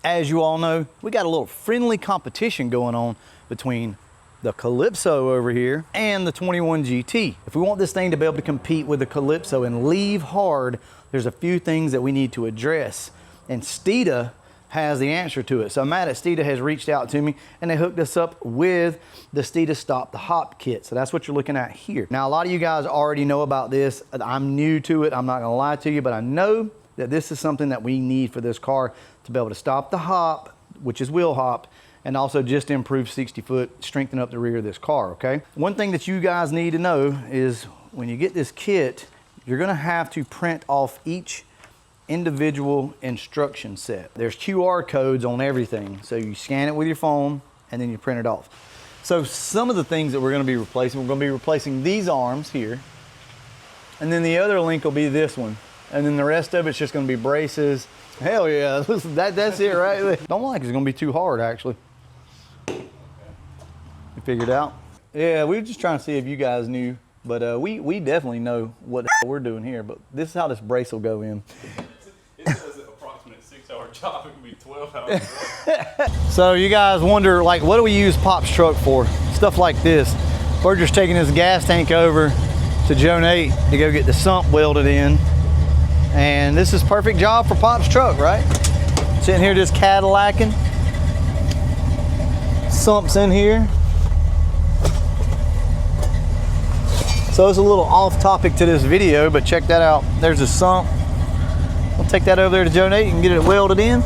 As you all know, we got a little friendly competition going on between the Calypso over here and the 21 GT. If we want this thing to be able to compete with the Calypso and leave hard, there's a few things that we need to address. And Steeda has the answer to it. So Matt at Steeda has reached out to me and they hooked us up with the Steeda Stop the Hop kit. So that's what you're looking at here. Now, a lot of you guys already know about this. I'm new to it, I'm not gonna lie to you, but I know that this is something that we need for this car to be able to stop the hop, which is wheel hop, and also just improve 60 foot, strengthen up the rear of this car, okay? One thing that you guys need to know is when you get this kit, you're gonna have to print off each individual instruction set. There's QR codes on everything. So you scan it with your phone and then you print it off. So some of the things that we're gonna be replacing, we're gonna be replacing these arms here. And then the other link will be this one. And then the rest of it's just gonna be braces. Hell yeah, that's it right there. Don't like it's gonna be too hard actually. You figured out? Yeah, we were just trying to see if you guys knew, but we definitely know what we're doing here, but this is how this brace will go in. It says an approximate 6-hour job, it can be 12 hours. So you guys wonder, like, what do we use Pop's truck for? Stuff like this. We're just taking this gas tank over to Joe Nate to go get the sump welded in. And this is perfect job for Pop's truck, right? Sitting here just Cadillacing. Sump's in here. So it's a little off topic to this video, but check that out. There's a sump. We'll take that over there to Joe Nate and get it welded in.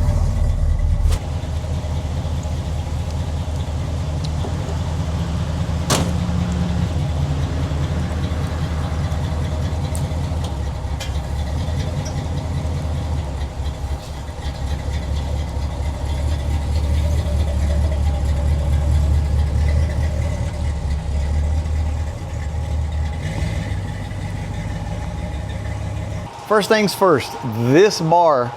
First things first, this bar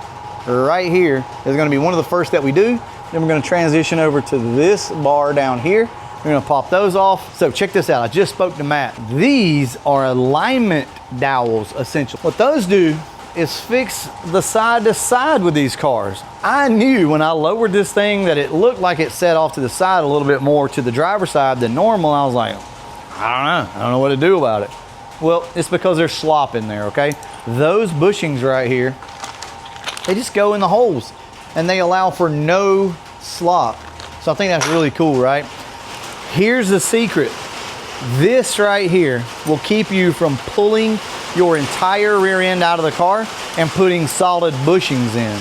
right here is gonna be one of the first that we do. Then we're gonna transition over to this bar down here. We're gonna pop those off. So check this out, I just spoke to Matt. These are alignment dowels, essentially. What those do is fix the side to side with these cars. I knew when I lowered this thing that it looked like it set off to the side a little bit more to the driver's side than normal. I was like, I don't know what to do about it. Well, it's because there's slop in there, okay? Those bushings right here, they just go in the holes and they allow for no slop. So I think that's really cool, right? Here's the secret. This right here will keep you from pulling your entire rear end out of the car and putting solid bushings in.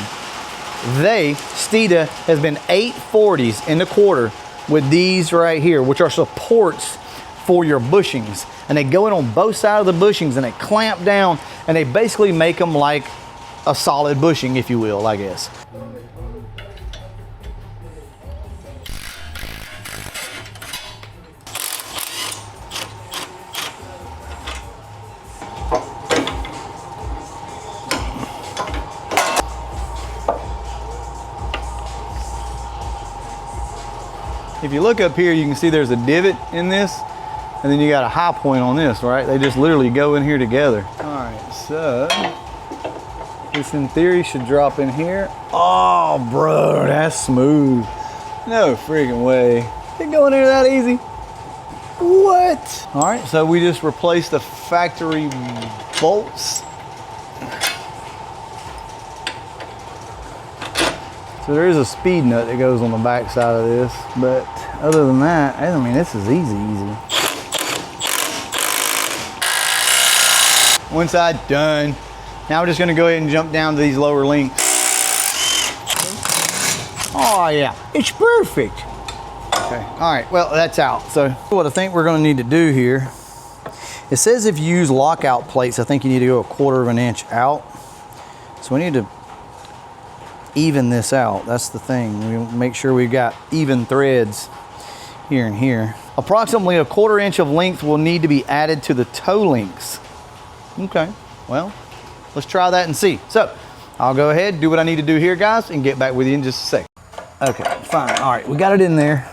Steeda has been 840s in the quarter with these right here, which are supports for your bushings. And they go in on both sides of the bushings and they clamp down and they basically make them like a solid bushing, if you will, I guess. If you look up here, you can see there's a divot in this. And then you got a high point on this, right? They just literally go in here together. All right, so this in theory should drop in here. Oh, bro, that's smooth. No freaking way. It going in there that easy? What? All right, so we just replaced the factory bolts. So there is a speed nut that goes on the back side of this, but other than that, I mean, this is easy. One side done. Now we're just gonna go ahead and jump down to these lower links. Oh yeah, it's perfect. Okay, all right, well, that's out. So what I think we're gonna need to do here, it says if you use lockout plates, I think you need to go 1/4 of an inch out. So we need to even this out. That's the thing. We make sure we've got even threads here and here. Approximately 1/4 inch of length will need to be added to the toe links. Okay, well, let's try that and see. So I'll go ahead, do what I need to do here, guys, and get back with you in just a sec. Okay, fine. All right, we got it in there.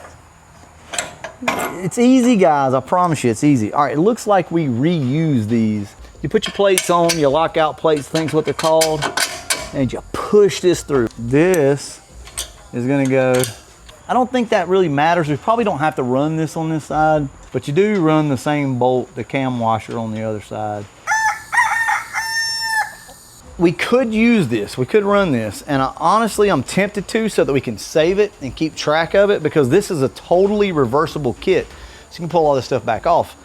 It's easy, guys. I promise you, it's easy. All right, it looks like we reuse these. You put your plates on, your lockout plates, things what they're called, and you push this through. This is gonna go, I don't think that really matters. We probably don't have to run this on this side, but you do run the same bolt, the cam washer on the other side. We could use this, we could run this, and honestly, I'm tempted to so that we can save it and keep track of it, because this is a totally reversible kit. So you can pull all this stuff back off.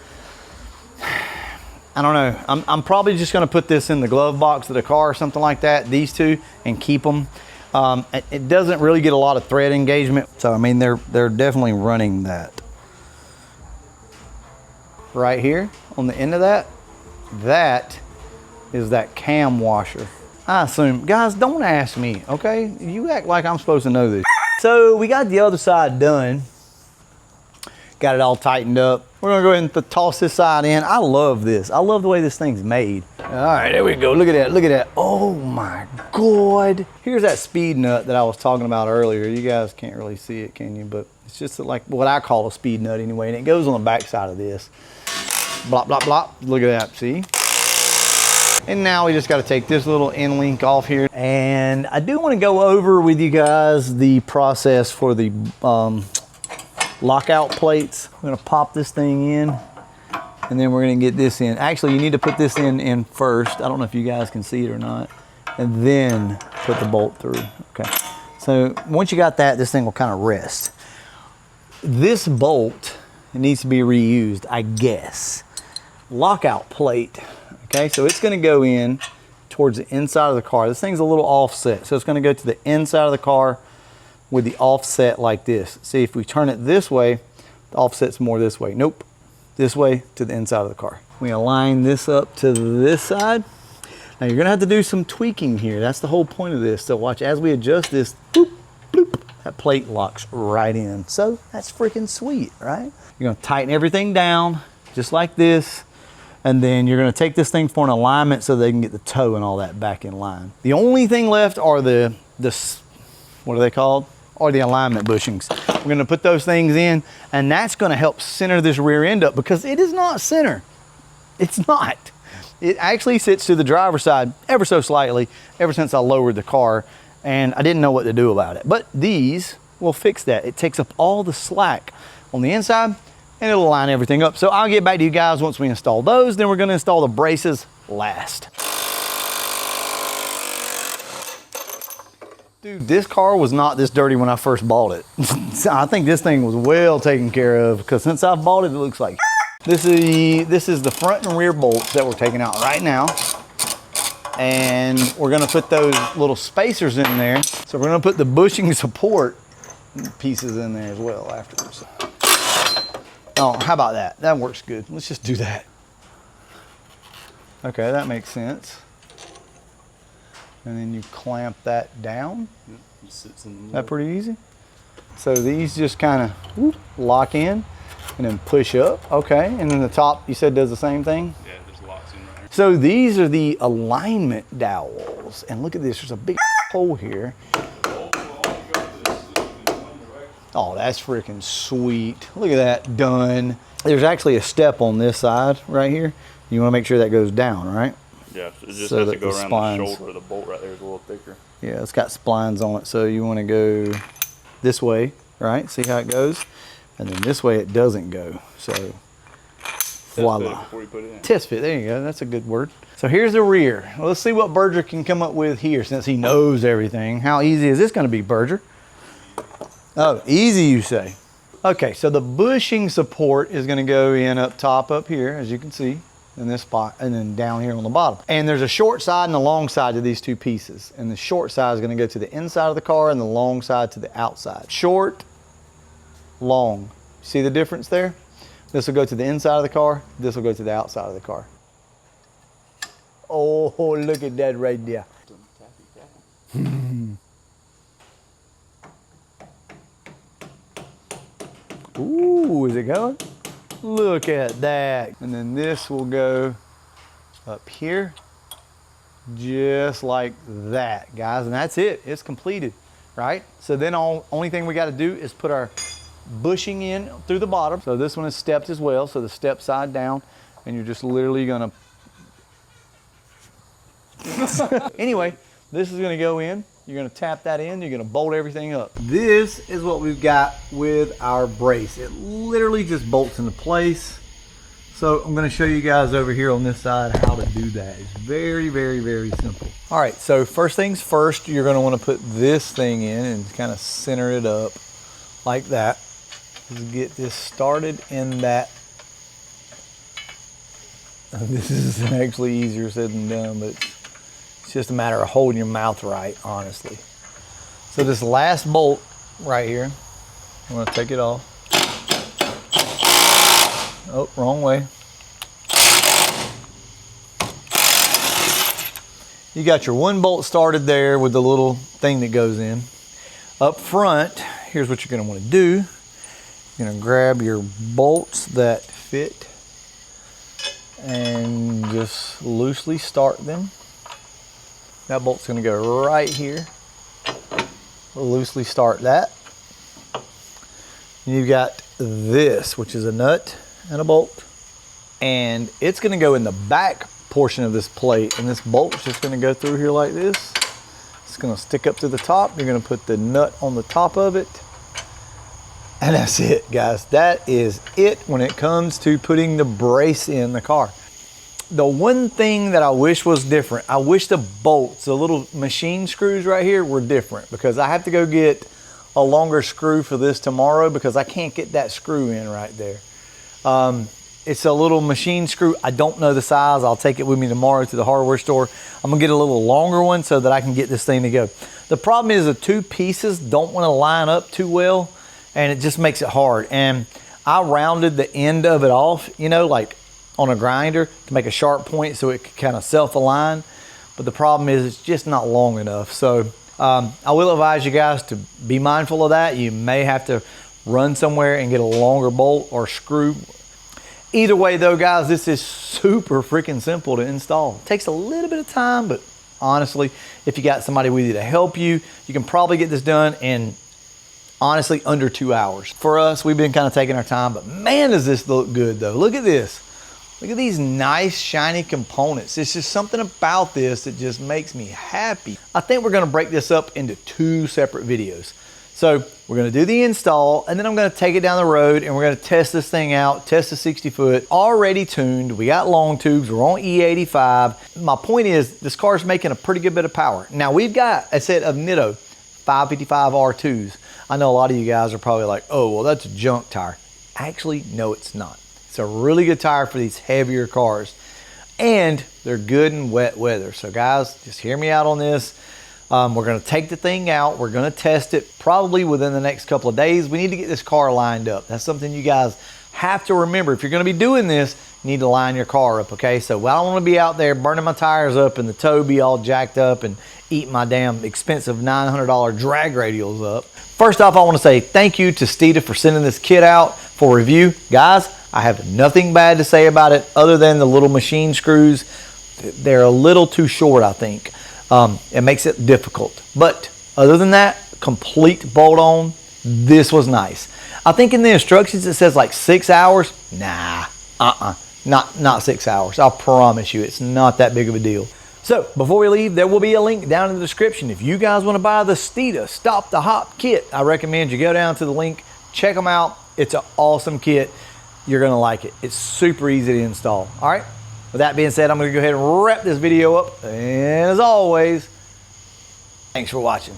I don't know, I'm probably just gonna put this in the glove box of the car or something like that, these two, and keep them. It doesn't really get a lot of thread engagement, so I mean, they're definitely running that. Right here, on the end of that, that is that cam washer. I assume, guys, don't ask me, okay? You act like I'm supposed to know this. So we got the other side done. Got it all tightened up. We're gonna go ahead and toss this side in. I love this. I love the way this thing's made. All right, there we go. Look at that, look at that. Oh my God. Here's that speed nut that I was talking about earlier. You guys can't really see it, can you? But it's just like what I call a speed nut anyway, and it goes on the back side of this. Blop, blop, blop. Look at that, see? And now we just got to take this little end link off here. And I do want to go over with you guys the process for the lockout plates. We're going to pop this thing in, and then we're going to get this in. Actually, you need to put this in first. I don't know if you guys can see it or not. And then put the bolt through. Okay. So once you got that, this thing will kind of rest. This bolt, it needs to be reused, I guess. Lockout plate. Okay, so it's gonna go in towards the inside of the car. This thing's a little offset, so it's gonna go to the inside of the car with the offset like this. See, if we turn it this way, the offset's more this way. Nope, this way to the inside of the car. We align this up to this side. Now you're gonna have to do some tweaking here. That's the whole point of this. So watch, as we adjust this, boop, bloop, that plate locks right in. So that's freaking sweet, right? You're gonna tighten everything down, just like this. And then you're gonna take this thing for an alignment so they can get the toe and all that back in line. The only thing left are the what are they called? Or the alignment bushings. We're gonna put those things in, and that's gonna help center this rear end up, because it is not center. It's not. It actually sits to the driver's side ever so slightly ever since I lowered the car, and I didn't know what to do about it. But these will fix that. It takes up all the slack on the inside, and it'll line everything up. So I'll get back to you guys once we install those. Then we're gonna install the braces last. Dude, this car was not this dirty when I first bought it. I think this thing was well taken care of, because since I've bought it, it looks like this is the front and rear bolts that we're taking out right now. And we're gonna put those little spacers in there. So we're gonna put the bushing support pieces in there as well afterwards. Oh, how about that? That works good. Let's just do that. Okay, that makes sense. And then you clamp that down. Yep, it sits in the middle. That pretty easy? So these just kind of lock in and then push up. Okay, and then the top, you said, does the same thing? Yeah, it just locks in right here. So these are the alignment dowels. And look at this, there's a big hole here. Oh, that's freaking sweet. Look at that, done. There's actually a step on this side right here. You wanna make sure that goes down, right? Yeah, it just So has that to go the around splines- the shoulder. The bolt right there is a little thicker. Yeah, it's got splines on it, so you wanna go this way, right? See how it goes? And then this way it doesn't go, so voila. Before you put it in. Test fit, there you go, that's a good word. So here's the rear. Well, let's see what Berger can come up with here, since he knows everything. How easy is this gonna be, Berger? Oh, easy you say. Okay, so the bushing support is gonna go in up top up here, as you can see, in this spot, and then down here on the bottom. And there's a short side and a long side to these two pieces. And the short side is gonna go to the inside of the car, and the long side to the outside. Short, long. See the difference there? This will go to the inside of the car, this will go to the outside of the car. Oh, look at that right there. Ooh, is it going? Look at that. And then this will go up here, just like that, guys. And that's it, it's completed, right? So then only thing we gotta do is put our bushing in through the bottom. So this one is stepped as well, so the step side down, and you're just literally gonna, anyway, this is gonna go in You're gonna tap that in, you're gonna bolt everything up. This is what we've got with our brace. It literally just bolts into place. So I'm gonna show you guys over here on this side how to do that. It's very, very, very simple. All right, so first things first, you're gonna wanna put this thing in and kind of center it up like that. Just get this started in that. This is actually easier said than done, but it's just a matter of holding your mouth right, honestly. So this last bolt right here, I'm gonna take it off. Oh, wrong way. You got your one bolt started there with the little thing that goes in. Up front, here's what you're gonna wanna do. You're gonna grab your bolts that fit and just loosely start them. That bolt's gonna go right here. We'll loosely start that. You've got this, which is a nut and a bolt. And it's gonna go in the back portion of this plate, and this bolt's just gonna go through here like this. It's gonna stick up to the top. You're gonna put the nut on the top of it. And that's it, guys. That is it when it comes to putting the brace in the car. The one thing that I wish was different, I wish the bolts, the little machine screws right here were different, because I have to go get a longer screw for this tomorrow because I can't get that screw in right there. It's a little machine screw. I don't know the size. I'll take it with me tomorrow to the hardware store. I'm gonna get a little longer one so that I can get this thing to go. The problem is the two pieces don't wanna line up too well, and it just makes it hard. And I rounded the end of it off, you know, like on a grinder to make a sharp point so it could kind of self-align. But the problem is it's just not long enough. So I will advise you guys to be mindful of that. You may have to run somewhere and get a longer bolt or screw. Either way though, guys, this is super freaking simple to install. It takes a little bit of time, but honestly, if you got somebody with you to help you, you can probably get this done in honestly under 2 hours. For us, we've been kind of taking our time, but man, does this look good though. Look at this. Look at these nice shiny components. It's just something about this that just makes me happy. I think we're gonna break this up into 2 separate videos. So we're gonna do the install, and then I'm gonna take it down the road and we're gonna test this thing out, test the 60 foot, already tuned. We got long tubes, we're on E85. My point is, this car's making a pretty good bit of power. Now we've got a set of Nitto 555 R2s. I know a lot of you guys are probably like, oh, well, that's a junk tire. Actually, no, it's not. It's a really good tire for these heavier cars, and they're good in wet weather. So guys, just hear me out on this. We're gonna take the thing out. We're gonna test it probably within the next couple of days. We need to get this car lined up. That's something you guys have to remember. If you're gonna be doing this, you need to line your car up, okay? So I don't wanna be out there burning my tires up and the toe be all jacked up and eat my damn expensive $900 drag radials up. First off, I wanna say thank you to Steeda for sending this kit out for review. Guys, I have nothing bad to say about it other than the little machine screws. They're a little too short, I think. It makes it difficult. But other than that, complete bolt on, this was nice. I think in the instructions it says like 6 hours. Nah, not 6 hours. I'll promise you it's not that big of a deal. So before we leave, there will be a link down in the description. If you guys want to buy the Steeda Stop the Hop kit, I recommend you go down to the link, check them out. It's an awesome kit. You're gonna like it. It's super easy to install. All right, with that being said, I'm gonna go ahead and wrap this video up. And as always, thanks for watching.